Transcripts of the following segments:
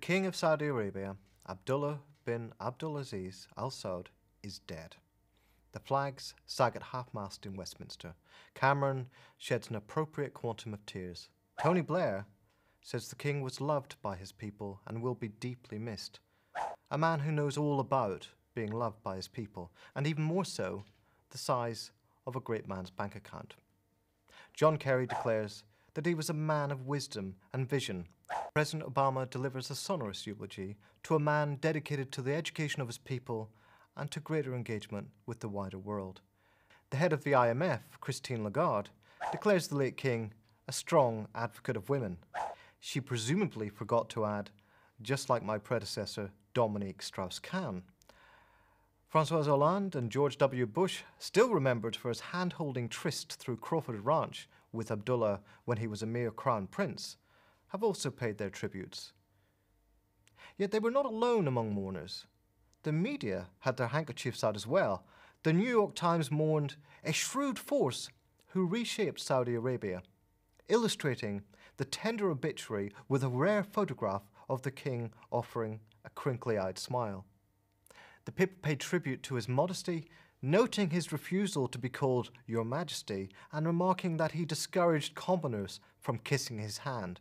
King of Saudi Arabia, Abdullah bin Abdulaziz Al Saud, is dead. The flags sag at half-mast in Westminster. Cameron sheds an appropriate quantum of tears. Tony Blair says the king was loved by his people and will be deeply missed. A man who knows all about being loved by his people, and even more so, the size of a great man's bank account. John Kerry declares that he was a man of wisdom and vision. President Obama delivers a sonorous eulogy to a man dedicated to the education of his people and to greater engagement with the wider world. The head of the IMF, Christine Lagarde, declares the late king a strong advocate of women. She presumably forgot to add, just like my predecessor, Dominique Strauss-Kahn. François Hollande and George W. Bush, still remembered for his hand-holding tryst through Crawford Ranch with Abdullah when he was a mere crown prince, have also paid their tributes. Yet they were not alone among mourners. The media had their handkerchiefs out as well. The New York Times mourned a shrewd force who reshaped Saudi Arabia, illustrating the tender obituary with a rare photograph of the king offering a crinkly-eyed smile. The paper paid tribute to his modesty, noting his refusal to be called Your Majesty and remarking that he discouraged commoners from kissing his hand.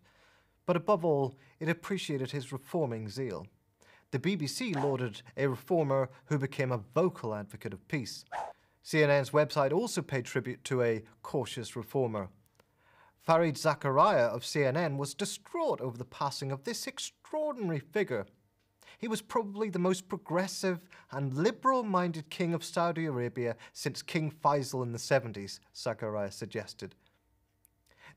But above all, it appreciated his reforming zeal. The BBC lauded a reformer who became a vocal advocate of peace. CNN's website also paid tribute to a cautious reformer. Fareed Zakaria of CNN was distraught over the passing of this extraordinary figure. He was probably the most progressive and liberal-minded king of Saudi Arabia since King Faisal in the 70s, Zakaria suggested.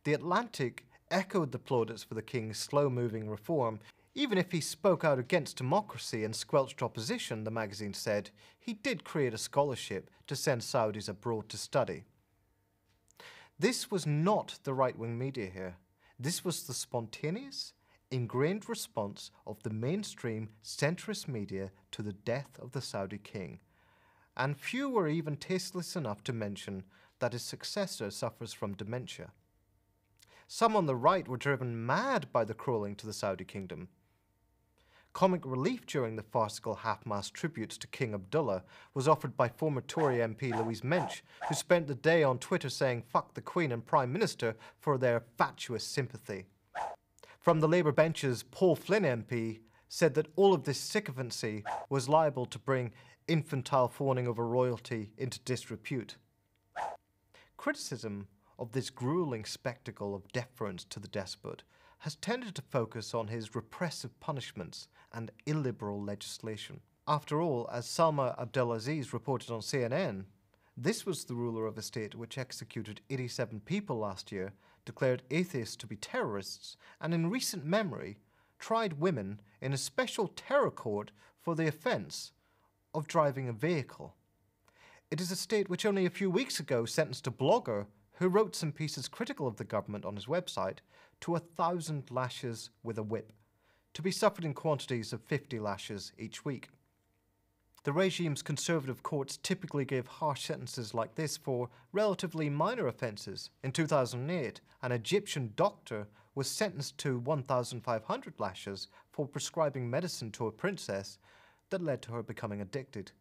The Atlantic echoed the plaudits for the king's slow-moving reform. Even if he spoke out against democracy and squelched opposition, the magazine said, he did create a scholarship to send Saudis abroad to study. This was not the right-wing media here. This was the spontaneous, ingrained response of the mainstream centrist media to the death of the Saudi king. And few were even tasteless enough to mention that his successor suffers from dementia. Some on the right were driven mad by the crawling to the Saudi kingdom. Comic relief during the farcical half-mast tributes to King Abdullah was offered by former Tory MP Louise Mensch, who spent the day on Twitter saying fuck the Queen and Prime Minister for their fatuous sympathy. From the Labour benches, Paul Flynn MP said that all of this sycophancy was liable to bring infantile fawning over royalty into disrepute. Criticism of this grueling spectacle of deference to the despot has tended to focus on his repressive punishments and illiberal legislation. After all, as Salma Abdelaziz reported on CNN, this was the ruler of a state which executed 87 people last year, declared atheists to be terrorists, and in recent memory tried women in a special terror court for the offence of driving a vehicle. It is a state which only a few weeks ago sentenced a blogger who wrote some pieces critical of the government on his website to 1,000 lashes with a whip, to be suffered in quantities of 50 lashes each week. The regime's conservative courts typically gave harsh sentences like this for relatively minor offences. In 2008, an Egyptian doctor was sentenced to 1,500 lashes for prescribing medicine to a princess that led to her becoming addicted.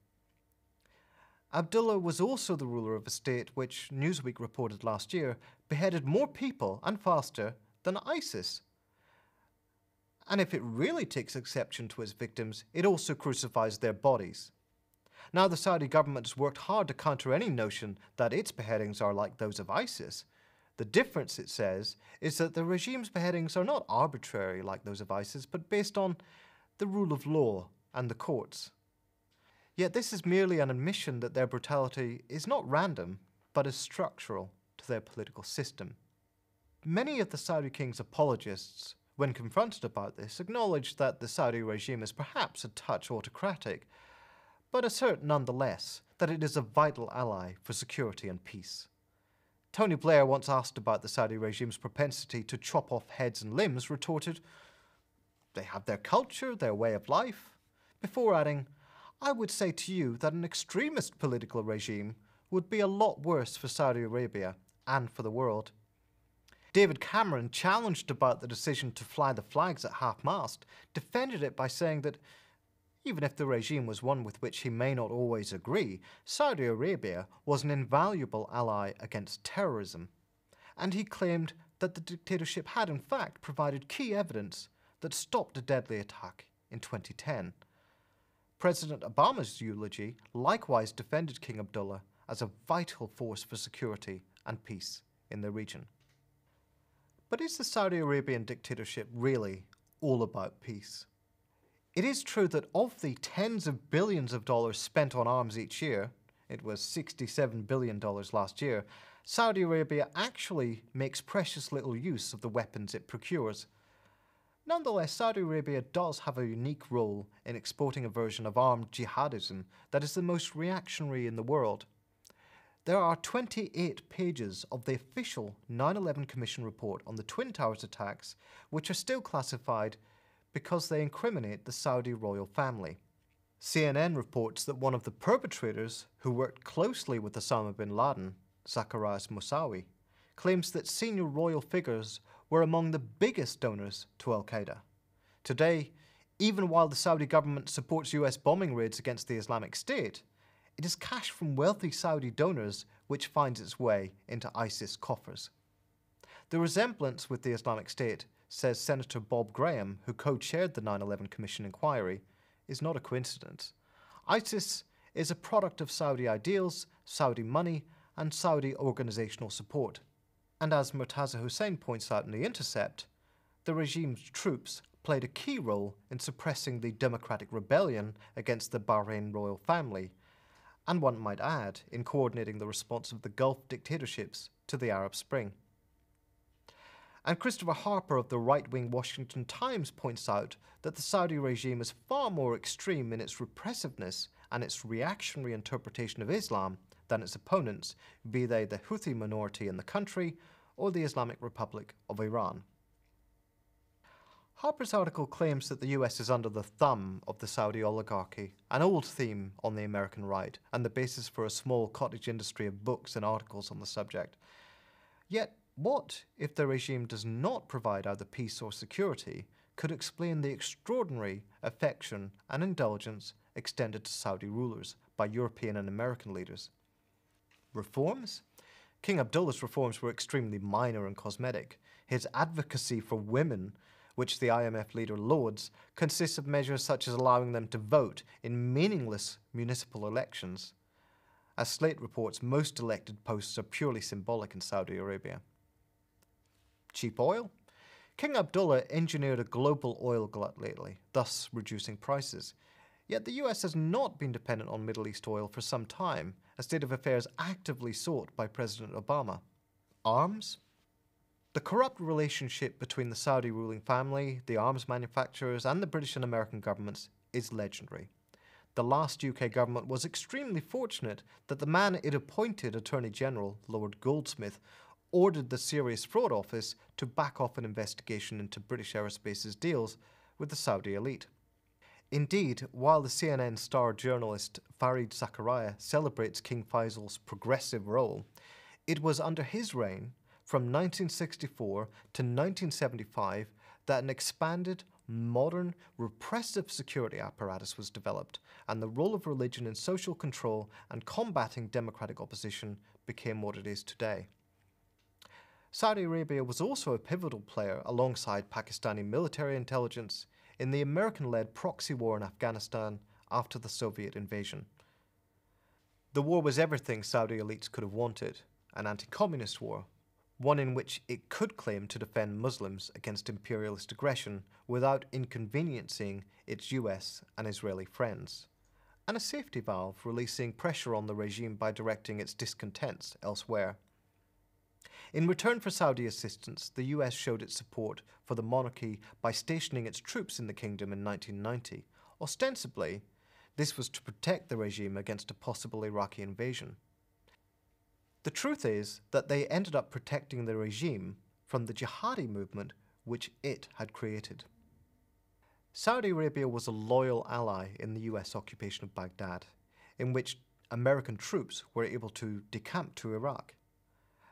Abdullah was also the ruler of a state which, Newsweek reported last year, beheaded more people and faster than ISIS. And if it really takes exception to its victims, it also crucifies their bodies. Now the Saudi government has worked hard to counter any notion that its beheadings are like those of ISIS. The difference, it says, is that the regime's beheadings are not arbitrary like those of ISIS, but based on the rule of law and the courts. Yet this is merely an admission that their brutality is not random, but is structural to their political system. Many of the Saudi king's apologists, when confronted about this, acknowledge that the Saudi regime is perhaps a touch autocratic, but assert nonetheless that it is a vital ally for security and peace. Tony Blair, once asked about the Saudi regime's propensity to chop off heads and limbs, retorted, "They have their culture, their way of life," before adding, "I would say to you that an extremist political regime would be a lot worse for Saudi Arabia and for the world." David Cameron, challenged about the decision to fly the flags at half-mast, defended it by saying that even if the regime was one with which he may not always agree, Saudi Arabia was an invaluable ally against terrorism, and he claimed that the dictatorship had in fact provided key evidence that stopped a deadly attack in 2010. President Obama's eulogy likewise defended King Abdullah as a vital force for security and peace in the region. But is the Saudi Arabian dictatorship really all about peace? It is true that of the tens of billions of dollars spent on arms each year, it was $67 billion last year, Saudi Arabia actually makes precious little use of the weapons it procures. Nonetheless, Saudi Arabia does have a unique role in exporting a version of armed jihadism that is the most reactionary in the world. There are 28 pages of the official 9/11 Commission report on the Twin Towers attacks, which are still classified because they incriminate the Saudi royal family. CNN reports that one of the perpetrators, who worked closely with Osama bin Laden, Zacarias Moussaoui, claims that senior royal figures were among the biggest donors to al-Qaeda. Today, even while the Saudi government supports US bombing raids against the Islamic State, it is cash from wealthy Saudi donors which finds its way into ISIS coffers. The resemblance with the Islamic State, says Senator Bob Graham, who co-chaired the 9/11 Commission inquiry, is not a coincidence. ISIS is a product of Saudi ideals, Saudi money, and Saudi organizational support. And as Murtaza Hussain points out in The Intercept, the regime's troops played a key role in suppressing the democratic rebellion against the Bahrain royal family, and one might add, in coordinating the response of the Gulf dictatorships to the Arab Spring. And Christopher Harper of the right-wing Washington Times points out that the Saudi regime is far more extreme in its repressiveness and its reactionary interpretation of Islam than its opponents, be they the Houthi minority in the country or the Islamic Republic of Iran. Harper's article claims that the US is under the thumb of the Saudi oligarchy, an old theme on the American right, and the basis for a small cottage industry of books and articles on the subject. Yet, what if the regime does not provide either peace or security could explain the extraordinary affection and indulgence extended to Saudi rulers by European and American leaders? Reforms? King Abdullah's reforms were extremely minor and cosmetic. His advocacy for women, which the IMF leader lauds, consists of measures such as allowing them to vote in meaningless municipal elections. As Slate reports, most elected posts are purely symbolic in Saudi Arabia. Cheap oil? King Abdullah engineered a global oil glut lately, thus reducing prices. Yet the US has not been dependent on Middle East oil for some time, a state of affairs actively sought by President Obama. Arms? The corrupt relationship between the Saudi ruling family, the arms manufacturers, and the British and American governments is legendary. The last UK government was extremely fortunate that the man it appointed Attorney General, Lord Goldsmith, ordered the Serious Fraud Office to back off an investigation into British Aerospace's deals with the Saudi elite. Indeed, while the CNN star journalist Fareed Zakaria celebrates King Faisal's progressive role, it was under his reign, from 1964 to 1975, that an expanded, modern, repressive security apparatus was developed, and the role of religion in social control and combating democratic opposition became what it is today. Saudi Arabia was also a pivotal player alongside Pakistani military intelligence in the American-led proxy war in Afghanistan after the Soviet invasion. The war was everything Saudi elites could have wanted, an anti-communist war, one in which it could claim to defend Muslims against imperialist aggression without inconveniencing its US and Israeli friends, and a safety valve releasing pressure on the regime by directing its discontents elsewhere. In return for Saudi assistance, the US showed its support for the monarchy by stationing its troops in the kingdom in 1990. Ostensibly, this was to protect the regime against a possible Iraqi invasion. The truth is that they ended up protecting the regime from the jihadi movement which it had created. Saudi Arabia was a loyal ally in the US occupation of Baghdad, in which American troops were able to decamp to Iraq,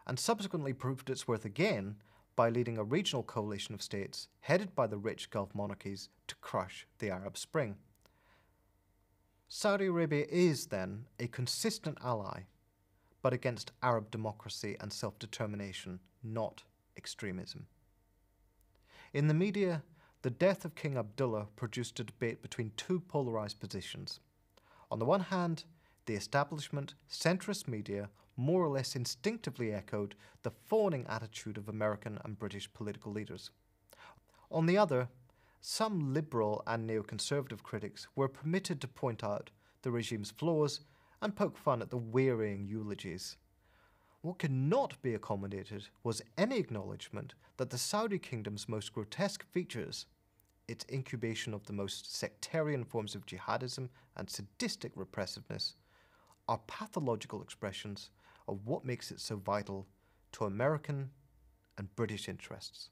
and subsequently proved its worth again by leading a regional coalition of states headed by the rich Gulf monarchies to crush the Arab Spring. Saudi Arabia is, then, a consistent ally, but against Arab democracy and self-determination, not extremism. In the media, the death of King Abdullah produced a debate between two polarized positions. On the one hand, the establishment, centrist media more or less instinctively echoed the fawning attitude of American and British political leaders. On the other, some liberal and neoconservative critics were permitted to point out the regime's flaws and poke fun at the wearying eulogies. What could not be accommodated was any acknowledgement that the Saudi kingdom's most grotesque features, its incubation of the most sectarian forms of jihadism and sadistic repressiveness, are pathological expressions of what makes it so vital to American and British interests.